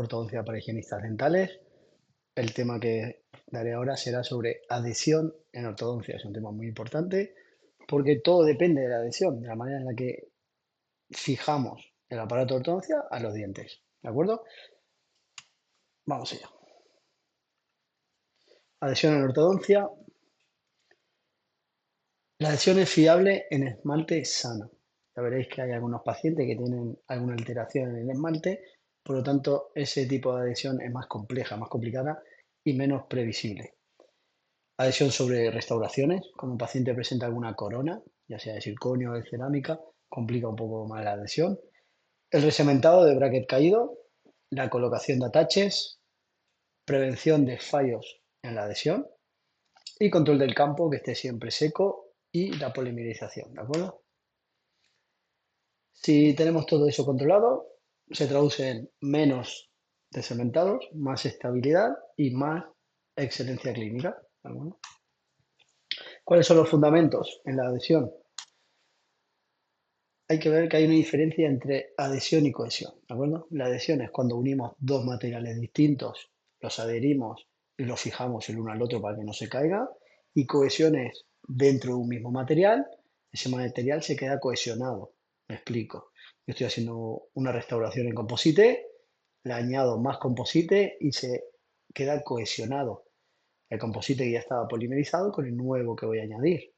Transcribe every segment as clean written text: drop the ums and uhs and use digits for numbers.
Ortodoncia para higienistas dentales. El tema que daré ahora será sobre adhesión en ortodoncia. Es un tema muy importante porque todo depende de la adhesión, de la manera en la que fijamos el aparato de ortodoncia a los dientes. ¿De acuerdo? Vamos allá. Adhesión en ortodoncia. La adhesión es fiable en esmalte sano. Ya veréis que hay algunos pacientes que tienen alguna alteración en el esmalte, por lo tanto, ese tipo de adhesión es más compleja, más complicada y menos previsible. Adhesión sobre restauraciones, cuando un paciente presenta alguna corona, ya sea de circonio o de cerámica, complica un poco más la adhesión. El resementado de bracket caído, la colocación de ataches, prevención de fallos en la adhesión y control del campo que esté siempre seco y la polimerización, ¿de acuerdo? Si tenemos todo eso controlado, se traduce en menos desementados, más estabilidad y más excelencia clínica, ¿de acuerdo? ¿Cuáles son los fundamentos en la adhesión? Hay que ver que hay una diferencia entre adhesión y cohesión, ¿de acuerdo? La adhesión es cuando unimos dos materiales distintos, los adherimos y los fijamos el uno al otro para que no se caiga, y cohesión es dentro de un mismo material, ese material se queda cohesionado. Me explico. Yo estoy haciendo una restauración en composite, le añado más composite y se queda cohesionado el composite que ya estaba polimerizado con el nuevo que voy a añadir.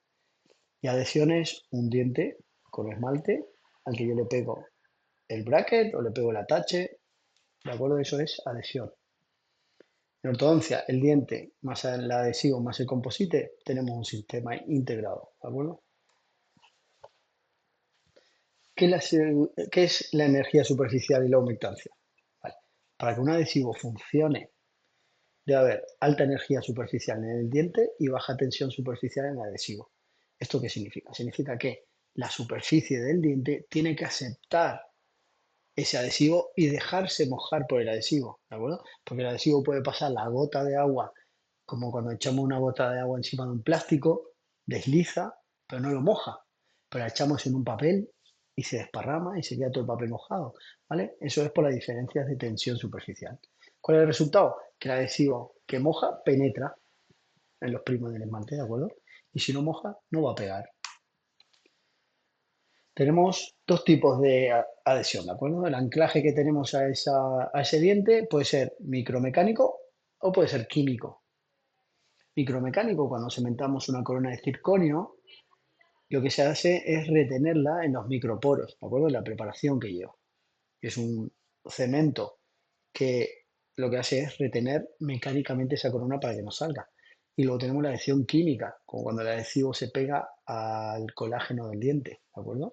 Y adhesión es un diente con esmalte al que yo le pego el bracket o le pego el atache, ¿de acuerdo? Eso es adhesión. En ortodoncia, el diente más el adhesivo más el composite, tenemos un sistema integrado, ¿de acuerdo? ¿Qué es la energía superficial y la humectancia? Vale. Para que un adhesivo funcione, debe haber alta energía superficial en el diente y baja tensión superficial en el adhesivo. ¿Esto qué significa? Significa que la superficie del diente tiene que aceptar ese adhesivo y dejarse mojar por el adhesivo, ¿de acuerdo? Porque el adhesivo puede pasar la gota de agua, como cuando echamos una gota de agua encima de un plástico, desliza, pero no lo moja. Pero la echamos en un papel y se desparrama y se queda todo el papel mojado, ¿vale? Eso es por las diferencias de tensión superficial. ¿Cuál es el resultado? Que el adhesivo que moja penetra en los primos del esmalte, ¿de acuerdo? Y si no moja, no va a pegar. Tenemos dos tipos de adhesión, ¿de acuerdo? El anclaje que tenemos a ese diente puede ser micromecánico o puede ser químico. Micromecánico, cuando cementamos una corona de circonio, lo que se hace es retenerla en los microporos, ¿de acuerdo? La preparación que lleva. Es un cemento que lo que hace es retener mecánicamente esa corona para que no salga. Y luego tenemos la adhesión química, como cuando el adhesivo se pega al colágeno del diente, ¿de acuerdo?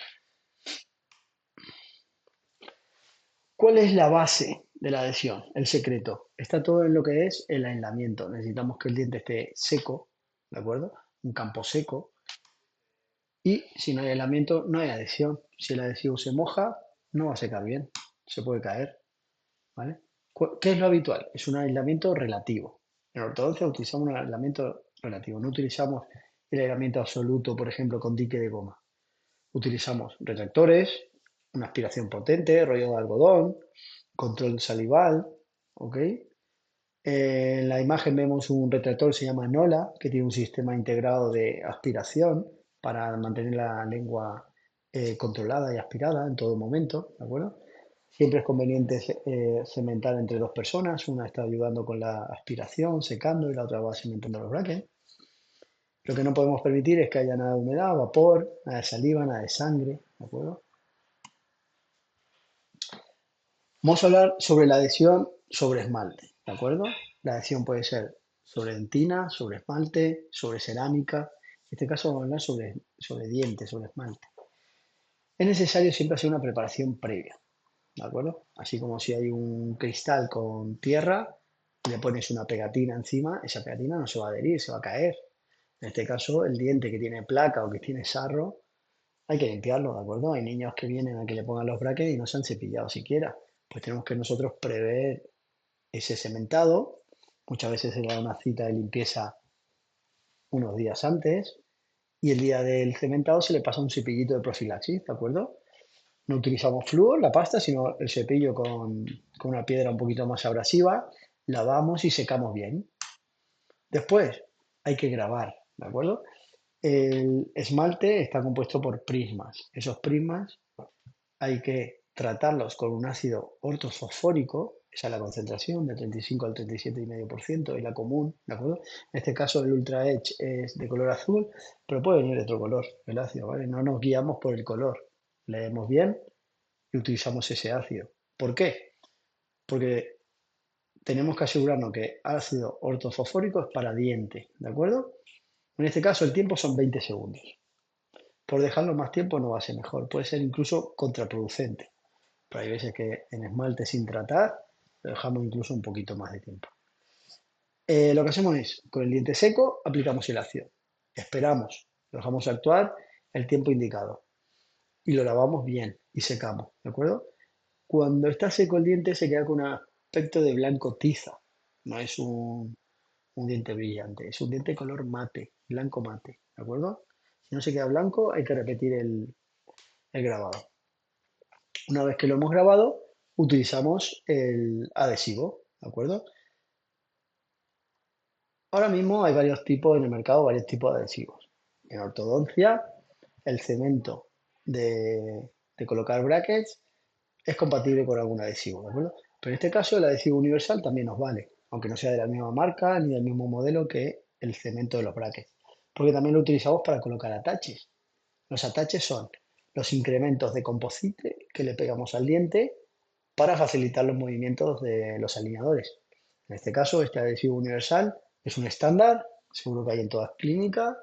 ¿Cuál es la base de la adhesión? El secreto. Está todo en lo que es el aislamiento. Necesitamos que el diente esté seco, ¿de acuerdo? Un campo seco. Y si no hay aislamiento, no hay adhesión. Si el adhesivo se moja, no va a secar bien. Se puede caer, ¿vale? ¿Qué es lo habitual? Es un aislamiento relativo. En ortodoncia utilizamos un aislamiento relativo. No utilizamos el aislamiento absoluto, por ejemplo, con dique de goma. Utilizamos retractores, una aspiración potente, rollo de algodón, control salival, ¿ok? En la imagen vemos un retractor, se llama Nola, que tiene un sistema integrado de aspiración para mantener la lengua controlada y aspirada en todo momento, ¿de acuerdo? Siempre es conveniente cementar entre dos personas, una está ayudando con la aspiración, secando, y la otra va cimentando los brackets. Lo que no podemos permitir es que haya nada de humedad, vapor, nada de saliva, nada de sangre, ¿de acuerdo? Vamos a hablar sobre la adhesión sobre esmalte, ¿de acuerdo? La adhesión puede ser sobre dentina, sobre esmalte, sobre cerámica. En este caso vamos a hablar sobre dientes, sobre esmalte. Es necesario siempre hacer una preparación previa, ¿de acuerdo? Así como si hay un cristal con tierra y le pones una pegatina encima, esa pegatina no se va a adherir, se va a caer. En este caso, el diente que tiene placa o que tiene sarro, hay que limpiarlo, ¿de acuerdo? Hay niños que vienen a que le pongan los brackets y no se han cepillado siquiera. Pues tenemos que nosotros prever ese cementado. Muchas veces se le da una cita de limpieza unos días antes y el día del cementado se le pasa un cepillito de profilaxis, ¿de acuerdo? No utilizamos flúor, la pasta, sino el cepillo con una piedra un poquito más abrasiva. Lavamos y secamos bien. Después hay que grabar, ¿de acuerdo? El esmalte está compuesto por prismas. Esos prismas hay que tratarlos con un ácido ortofosfórico, esa es la concentración, de 35 al 37,5%, es la común, ¿de acuerdo? En este caso el Ultra Edge es de color azul, pero puede venir de otro color, el ácido, ¿vale? No nos guiamos por el color, leemos bien y utilizamos ese ácido. ¿Por qué? Porque tenemos que asegurarnos que ácido ortofosfórico es para diente, ¿de acuerdo? En este caso el tiempo son 20 segundos. Por dejarlo más tiempo no va a ser mejor, puede ser incluso contraproducente. Pero hay veces que en esmalte sin tratar lo dejamos incluso un poquito más de tiempo. Lo que hacemos es, con el diente seco, aplicamos el ácido. Esperamos, lo dejamos actuar el tiempo indicado y lo lavamos bien y secamos, ¿de acuerdo? Cuando está seco el diente se queda con un aspecto de blanco tiza, no es un diente brillante, es un diente color mate, blanco mate, ¿de acuerdo? Si no se queda blanco hay que repetir el grabado. Una vez que lo hemos grabado, utilizamos el adhesivo, ¿de acuerdo? Ahora mismo hay varios tipos en el mercado, varios tipos de adhesivos. En ortodoncia, el cemento de colocar brackets es compatible con algún adhesivo, ¿de acuerdo? Pero en este caso el adhesivo universal también nos vale, aunque no sea de la misma marca ni del mismo modelo que el cemento de los brackets, porque también lo utilizamos para colocar ataches. Los ataches son los incrementos de composite que le pegamos al diente para facilitar los movimientos de los alineadores. En este caso, este adhesivo universal es un estándar, seguro que hay en todas clínicas,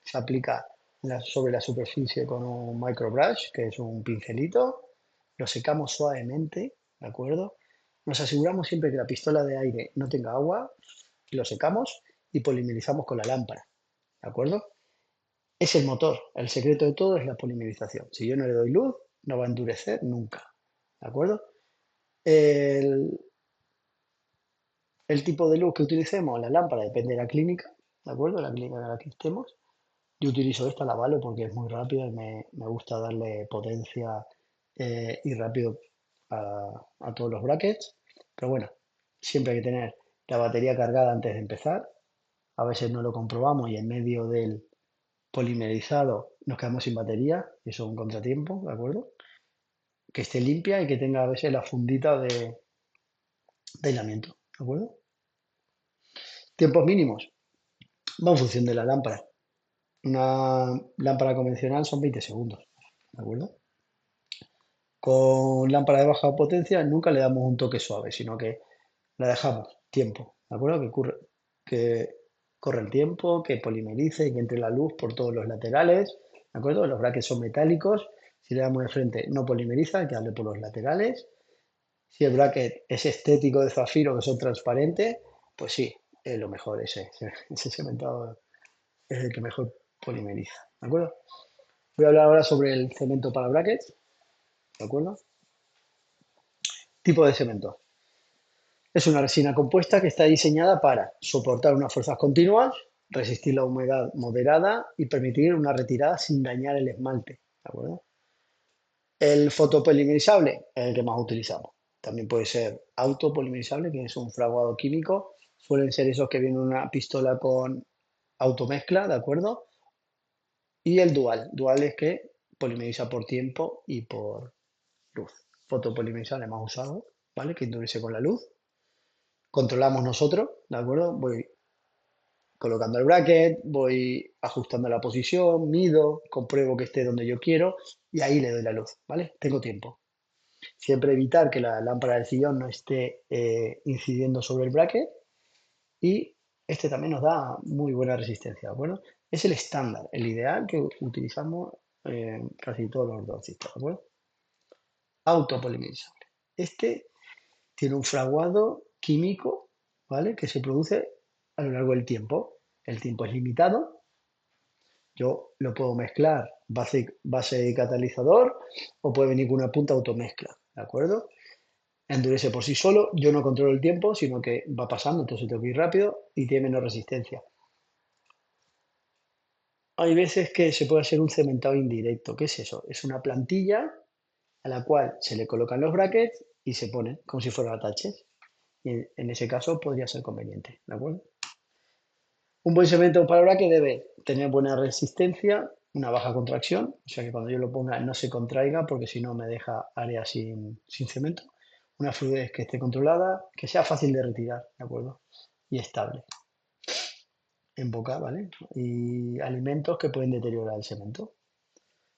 se aplica sobre la superficie con un microbrush, que es un pincelito, lo secamos suavemente, ¿de acuerdo? Nos aseguramos siempre que la pistola de aire no tenga agua, lo secamos y polimerizamos con la lámpara, ¿de acuerdo? Es el motor, el secreto de todo es la polimerización. Si yo no le doy luz, no va a endurecer nunca, ¿de acuerdo? El, el tipo de luz que utilicemos, la lámpara, depende de la clínica, ¿de acuerdo? La clínica en la que estemos. Yo utilizo esta, la Valo, porque es muy rápida y me gusta darle potencia y rápido a todos los brackets. Pero bueno, siempre hay que tener la batería cargada antes de empezar. A veces no lo comprobamos y en medio del polimerizado nos quedamos sin batería. Eso es un contratiempo, ¿de acuerdo? Que esté limpia y que tenga a veces la fundita de aislamiento, ¿de acuerdo? Tiempos mínimos. Va en función de la lámpara. Una lámpara convencional son 20 segundos, ¿de acuerdo? Con lámpara de baja potencia nunca le damos un toque suave, sino que la dejamos tiempo, ¿de acuerdo? Que corre el tiempo, que polimerice, que entre la luz por todos los laterales, ¿de acuerdo? Los brackets son metálicos, si le damos de frente no polimeriza, hay que darle por los laterales. Si el bracket es estético de zafiro, que son transparentes, pues sí, es lo mejor ese cementado es el que mejor polimeriza, ¿de acuerdo? Voy a hablar ahora sobre el cemento para brackets, ¿de acuerdo? Tipo de cemento. Es una resina compuesta que está diseñada para soportar unas fuerzas continuas, resistir la humedad moderada y permitir una retirada sin dañar el esmalte, ¿de acuerdo? El fotopolimerizable es el que más utilizamos. También puede ser autopolimerizable, que es un fraguado químico. Suelen ser esos que vienen en una pistola con automezcla, ¿de acuerdo? Y el dual. Dual es que polimeriza por tiempo y por luz. Fotopolimerizable más usado, ¿vale? Que endurece con la luz. Controlamos nosotros, ¿de acuerdo? Voy colocando el bracket, voy ajustando la posición, mido, compruebo que esté donde yo quiero y ahí le doy la luz, ¿vale? Tengo tiempo. Siempre evitar que la lámpara del sillón no esté incidiendo sobre el bracket y este también nos da muy buena resistencia, ¿de acuerdo? Es el estándar, el ideal que utilizamos casi todos los ortodoncistas, ¿de acuerdo? Autopolimerizable. Este tiene un fraguado químico, ¿vale? Que se produce a lo largo del tiempo. El tiempo es limitado. Yo lo puedo mezclar base de catalizador o puede venir con una punta automezcla, ¿de acuerdo? Endurece por sí solo. Yo no controlo el tiempo, sino que va pasando, entonces tengo que ir rápido y tiene menos resistencia. Hay veces que se puede hacer un cementado indirecto. ¿Qué es eso? Es una plantilla a la cual se le colocan los brackets y se ponen como si fueran ataches. Y en ese caso podría ser conveniente, ¿de acuerdo? Un buen cemento para bracket debe tener buena resistencia, una baja contracción, o sea que cuando yo lo ponga no se contraiga porque si no me deja área sin cemento. Una fluidez que esté controlada, que sea fácil de retirar, ¿de acuerdo? Y estable en boca, ¿vale? Y alimentos que pueden deteriorar el cemento.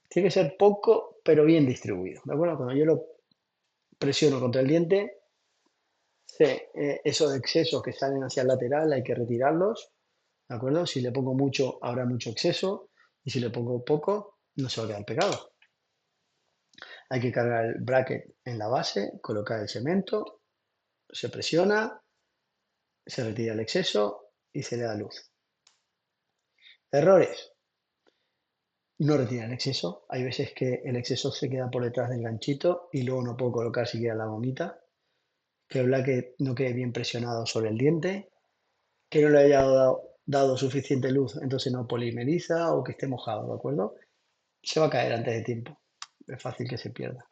Tiene que ser poco, pero bien distribuido, ¿de acuerdo? Cuando yo lo presiono contra el diente, esos excesos que salen hacia el lateral hay que retirarlos, ¿de acuerdo? Si le pongo mucho, habrá mucho exceso, y si le pongo poco, no se va a quedar pegado. Hay que cargar el bracket en la base, colocar el cemento, se presiona, se retira el exceso y se le da luz. Errores. No retira el exceso. Hay veces que el exceso se queda por detrás del ganchito y luego no puedo colocar siquiera la gomita. Que el bracket no quede bien presionado sobre el diente. Que no le haya dado suficiente luz, entonces no polimeriza o que esté mojado, ¿de acuerdo? Se va a caer antes de tiempo. Es fácil que se pierda.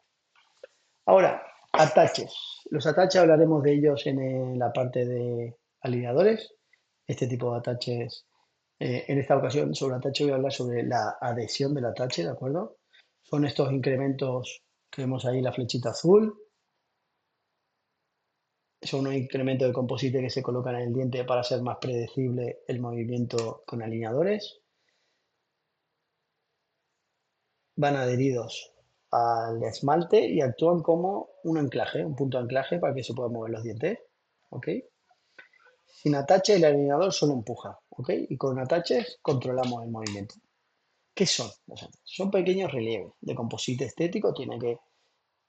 Ahora, ataches. Los ataches hablaremos de ellos en la parte de alineadores. Este tipo de ataches, en esta ocasión sobre atache voy a hablar sobre la adhesión del atache, ¿de acuerdo? Son estos incrementos que vemos ahí, la flechita azul. Son unos incrementos de composite que se colocan en el diente para hacer más predecible el movimiento con alineadores. Van adheridos al esmalte y actúan como un anclaje, un punto de anclaje para que se puedan mover los dientes. ¿Ok? Sin atache el alineador solo empuja. ¿Ok? Y con ataches controlamos el movimiento. ¿Qué son los ataches? Son pequeños relieves de composite estético, tiene que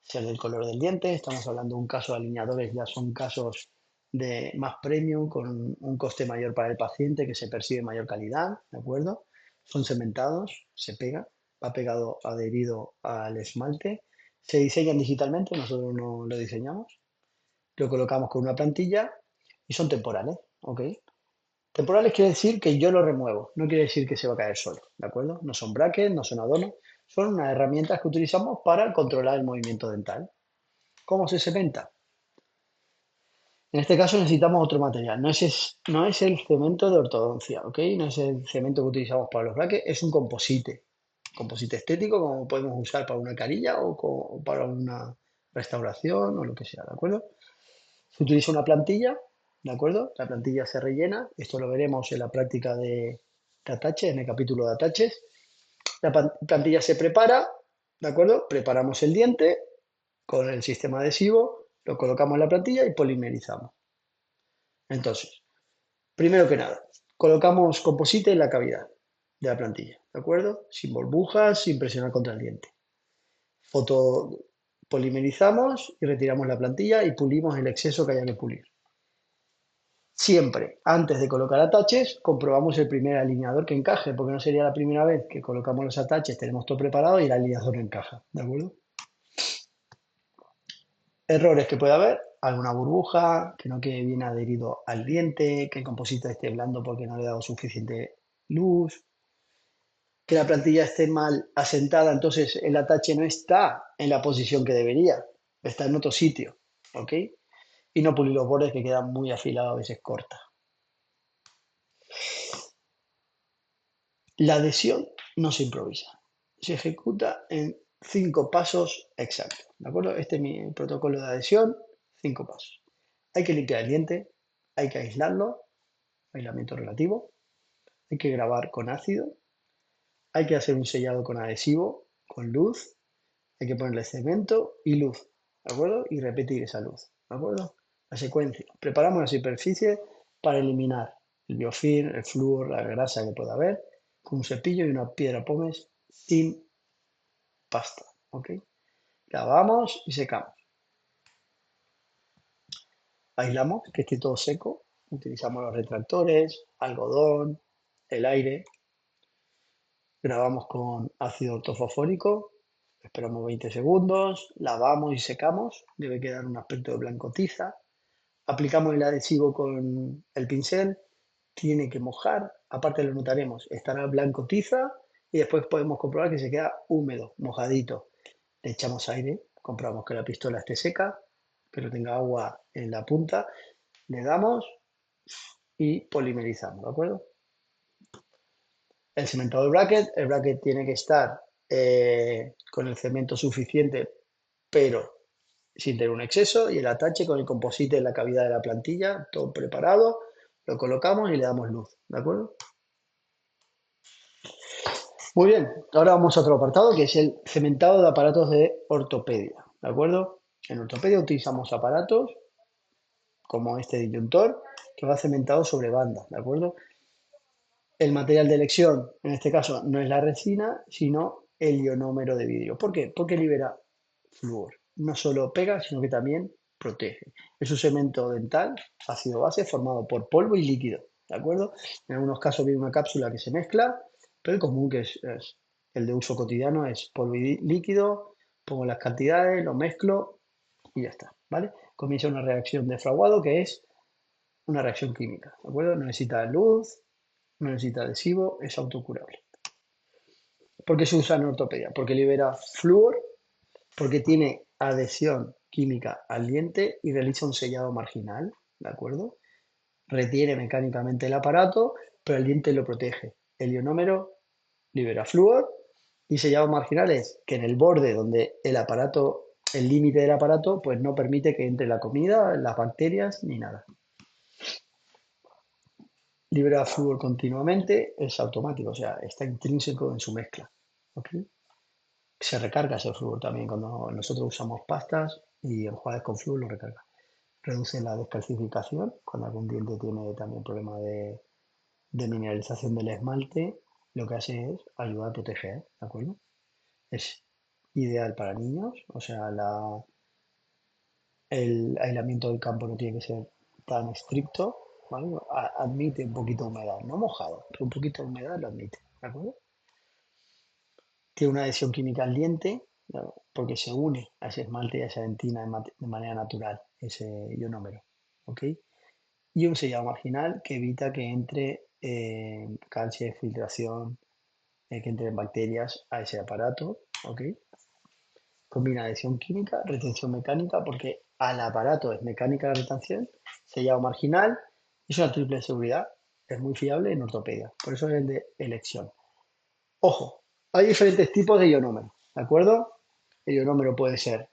ser del color del diente. Estamos hablando de un caso de alineadores, ya son casos de más premium, con un coste mayor para el paciente, que se percibe mayor calidad, ¿de acuerdo? Son cementados, se pega, va pegado, adherido al esmalte. Se diseñan digitalmente, nosotros no lo diseñamos. Lo colocamos con una plantilla y son temporales, ¿ok? Temporales quiere decir que yo lo remuevo, no quiere decir que se va a caer solo, ¿de acuerdo? No son brackets, no son adornos, son unas herramientas que utilizamos para controlar el movimiento dental. ¿Cómo se cementa? En este caso necesitamos otro material, no es el cemento de ortodoncia, ¿ok? No es el cemento que utilizamos para los brackets, es un composite estético como podemos usar para una carilla o para una restauración o lo que sea, ¿de acuerdo? Se utiliza una plantilla, ¿de acuerdo? La plantilla se rellena, esto lo veremos en la práctica de ataches, en el capítulo de ataches. La plantilla se prepara, ¿de acuerdo? Preparamos el diente con el sistema adhesivo, lo colocamos en la plantilla y polimerizamos. Entonces, primero que nada, colocamos composite en la cavidad de la plantilla, ¿de acuerdo? Sin burbujas, sin presionar contra el diente. Polimerizamos y retiramos la plantilla y pulimos el exceso que haya que pulir. Siempre, antes de colocar ataches, comprobamos el primer alineador que encaje, porque no sería la primera vez que colocamos los ataches, tenemos todo preparado y el alineador no encaja, ¿de acuerdo? Errores que puede haber, alguna burbuja, que no quede bien adherido al diente, que el composite esté blando porque no le he dado suficiente luz, que la plantilla esté mal asentada, entonces el atache no está en la posición que debería, está en otro sitio, ¿ok? Y no pulir los bordes que quedan muy afilados, a veces corta. La adhesión no se improvisa, se ejecuta en 5 pasos exactos, ¿de acuerdo? Este es mi protocolo de adhesión, 5 pasos. Hay que limpiar el diente, hay que aislarlo, aislamiento relativo, hay que grabar con ácido, hay que hacer un sellado con adhesivo, con luz, hay que ponerle cemento y luz, ¿de acuerdo? Y repetir esa luz, ¿de acuerdo? La secuencia. Preparamos la superficie para eliminar el biofilm, el flúor, la grasa que pueda haber, con un cepillo y una piedra pómez sin pasta, ¿ok? Lavamos y secamos. Aislamos, que esté todo seco. Utilizamos los retractores, algodón, el aire. Grabamos con ácido ortofosfórico, esperamos 20 segundos, lavamos y secamos, debe quedar un aspecto de blanco tiza. Aplicamos el adhesivo con el pincel, tiene que mojar, aparte lo notaremos, estará blanco tiza y después podemos comprobar que se queda húmedo, mojadito. Le echamos aire comprobamos que la pistola esté seca, que no tenga agua en la punta, le damos y polimerizamos, ¿de acuerdo? El cementado el bracket tiene que estar con el cemento suficiente, pero sin tener un exceso, y el atache con el composite en la cavidad de la plantilla, todo preparado, lo colocamos y le damos luz, ¿de acuerdo? Muy bien, ahora vamos a otro apartado que es el cementado de aparatos de ortopedia, ¿de acuerdo? En ortopedia utilizamos aparatos como este disyuntor que va cementado sobre banda, ¿de acuerdo? El material de elección, en este caso, no es la resina, sino el ionómero de vidrio. ¿Por qué? Porque libera flúor. No solo pega, sino que también protege. Es un cemento dental, ácido base, formado por polvo y líquido, ¿de acuerdo? En algunos casos viene una cápsula que se mezcla, pero el común que es el de uso cotidiano es polvo y líquido, pongo las cantidades, lo mezclo y ya está, ¿vale? Comienza una reacción de fraguado que es una reacción química, ¿de acuerdo? No necesita luz, no necesita adhesivo, es autocurable. ¿Por qué se usa en ortopedia? Porque libera flúor, porque tiene adhesión química al diente y realiza un sellado marginal, ¿de acuerdo? Retiene mecánicamente el aparato, pero el diente lo protege. El ionómero libera flúor y sellado marginal es que en el borde donde el aparato, el límite del aparato, pues no permite que entre la comida, las bacterias ni nada. Libera flúor continuamente, es automático, o sea, está intrínseco en su mezcla. ¿Okay? Se recarga ese flúor también cuando nosotros usamos pastas y enjuagues con flúor lo recarga. Reduce la descalcificación cuando algún diente tiene también problema de mineralización del esmalte. Lo que hace es ayudar a proteger, ¿de acuerdo? Es ideal para niños, o sea, el aislamiento del campo no tiene que ser tan estricto, ¿vale? Admite un poquito de humedad, no mojado, pero un poquito de humedad lo admite, ¿de acuerdo? Tiene una adhesión química al diente, ¿no? Porque se une a ese esmalte y a esa dentina de manera natural, ese ionómero, ¿ok? Y un sellado marginal que evita que entre calcio de filtración, que entren bacterias a ese aparato, ¿ok? Combina adhesión química, retención mecánica, porque al aparato es mecánica de retención, sellado marginal, es una triple seguridad, es muy fiable en ortopedia, por eso es el de elección. Ojo, hay diferentes tipos de ionómero, ¿de acuerdo? El ionómero puede ser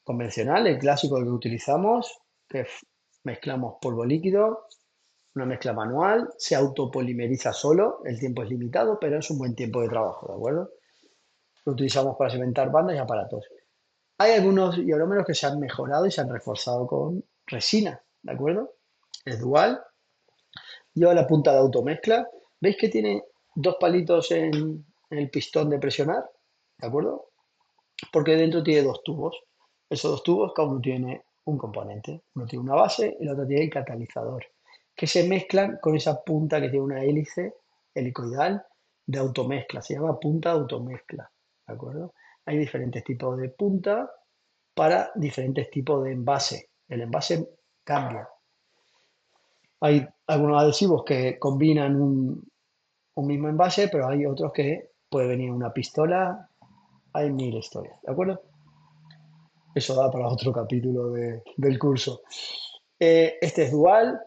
convencional, el clásico que utilizamos, que mezclamos polvo líquido, una mezcla manual, se autopolimeriza solo, el tiempo es limitado, pero es un buen tiempo de trabajo, ¿de acuerdo? Lo utilizamos para cementar bandas y aparatos. Hay algunos ionómeros que se han mejorado y se han reforzado con resina, ¿de acuerdo? Es dual, lleva la punta de automezcla. ¿Veis que tiene dos palitos en el pistón de presionar? ¿De acuerdo? Porque dentro tiene dos tubos. Esos dos tubos, cada uno tiene un componente. Uno tiene una base y el otro tiene el catalizador, que se mezclan con esa punta que tiene una hélice helicoidal de automezcla. Se llama punta de automezcla. ¿De acuerdo? Hay diferentes tipos de punta para diferentes tipos de envase. El envase cambia. Hay algunos adhesivos que combinan un mismo envase, pero hay otros que puede venir una pistola. Hay mil historias. ¿De acuerdo? Eso da para otro capítulo del curso. Este es dual.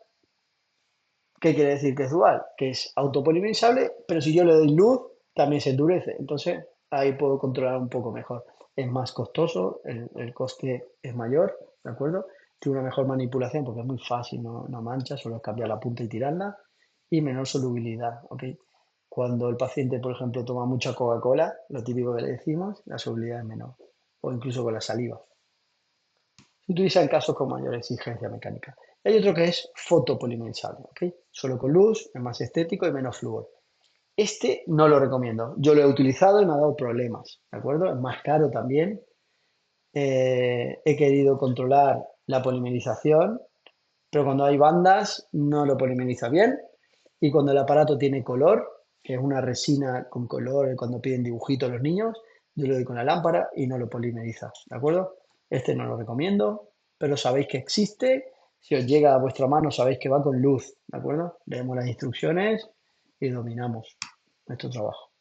¿Qué quiere decir que es dual? Que es autopolimerizable, pero si yo le doy luz, también se endurece. Entonces, ahí puedo controlar un poco mejor. Es más costoso, el coste es mayor, ¿de acuerdo? Tiene una mejor manipulación porque es muy fácil, no mancha, solo es cambiar la punta y tirarla. Y menor solubilidad, ¿ok? Cuando el paciente, por ejemplo, toma mucha Coca-Cola, lo típico que le decimos, la solubilidad es menor. O incluso con la saliva. Se utiliza en casos con mayor exigencia mecánica. Hay otro que es fotopolimerizable, ¿ok? Solo con luz, es más estético y menos flúor. Este no lo recomiendo. Yo lo he utilizado y me ha dado problemas, ¿de acuerdo? Es más caro también. He querido controlar la polimerización, pero cuando hay bandas no lo polimeriza bien. Y cuando el aparato tiene color, que es una resina con color, cuando piden dibujitos los niños, yo le doy con la lámpara y no lo polimeriza, ¿de acuerdo? Este no lo recomiendo, pero sabéis que existe. Si os llega a vuestra mano, sabéis que va con luz, ¿de acuerdo? Leemos las instrucciones y dominamos nuestro trabajo.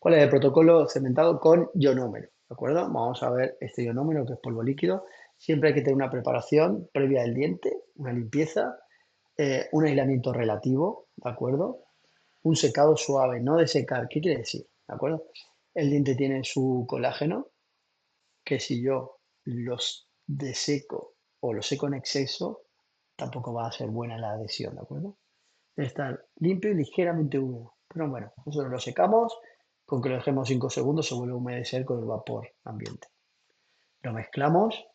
¿Cuál es el protocolo cementado con ionómero? ¿De acuerdo? Vamos a ver este ionómero que es polvo líquido. Siempre hay que tener una preparación previa del diente, una limpieza, un aislamiento relativo, ¿de acuerdo? Un secado suave, no de secar. ¿Qué quiere decir? ¿De acuerdo? El diente tiene su colágeno, que si yo los deseco o los seco en exceso, tampoco va a ser buena la adhesión, ¿de acuerdo? Debe estar limpio y ligeramente húmedo. Pero bueno, nosotros lo secamos, con que lo dejemos 5 segundos se vuelve a humedecer con el vapor ambiente. Lo mezclamos,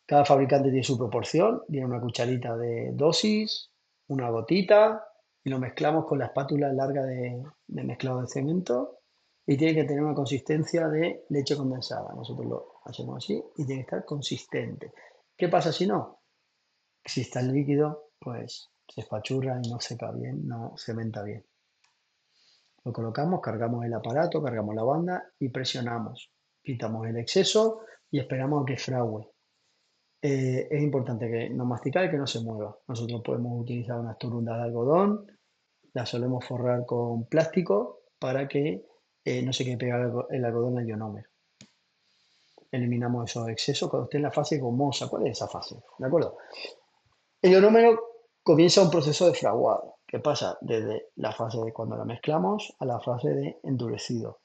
cada fabricante tiene su proporción, tiene una cucharita de dosis, una gotita, y lo mezclamos con la espátula larga de mezclado de cemento y tiene que tener una consistencia de leche condensada. Nosotros lo hacemos así y tiene que estar consistente. ¿Qué pasa si no? Si está el líquido, pues se espachurra y no seca bien, no cementa bien. Lo colocamos, cargamos el aparato, cargamos la banda y presionamos. Quitamos el exceso y esperamos a que fragüe. Es importante que no masticar y que no se mueva. Nosotros podemos utilizar unas turundas de algodón, las solemos forrar con plástico para que no se quede pegado el algodón al ionómero. Eliminamos esos excesos cuando esté en la fase gomosa. ¿Cuál es esa fase? ¿De acuerdo? El ionómero comienza un proceso de fraguado, que pasa desde la fase de cuando la mezclamos a la fase de endurecido.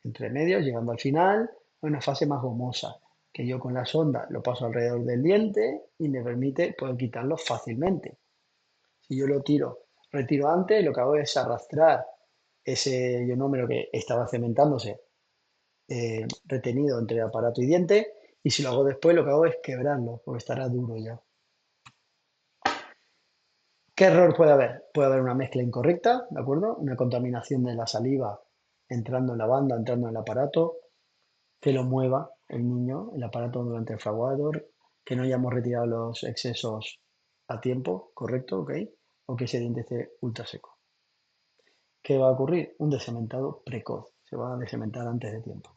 Entre medios, llegando al final, a una fase más gomosa, que yo con la sonda lo paso alrededor del diente y me permite poder quitarlo fácilmente. Si yo lo retiro antes, lo que hago es arrastrar ese ionómero que estaba cementándose retenido entre aparato y diente, y si lo hago después, lo que hago es quebrarlo, porque estará duro ya. ¿Qué error puede haber? Puede haber una mezcla incorrecta, ¿de acuerdo? Una contaminación de la saliva entrando en la banda, entrando en el aparato, que lo mueva el niño, el aparato durante el fraguador, que no hayamos retirado los excesos a tiempo, correcto, ¿ok? O que ese diente esté ultra seco. ¿Qué va a ocurrir? Un descementado precoz. Se va a descementar antes de tiempo.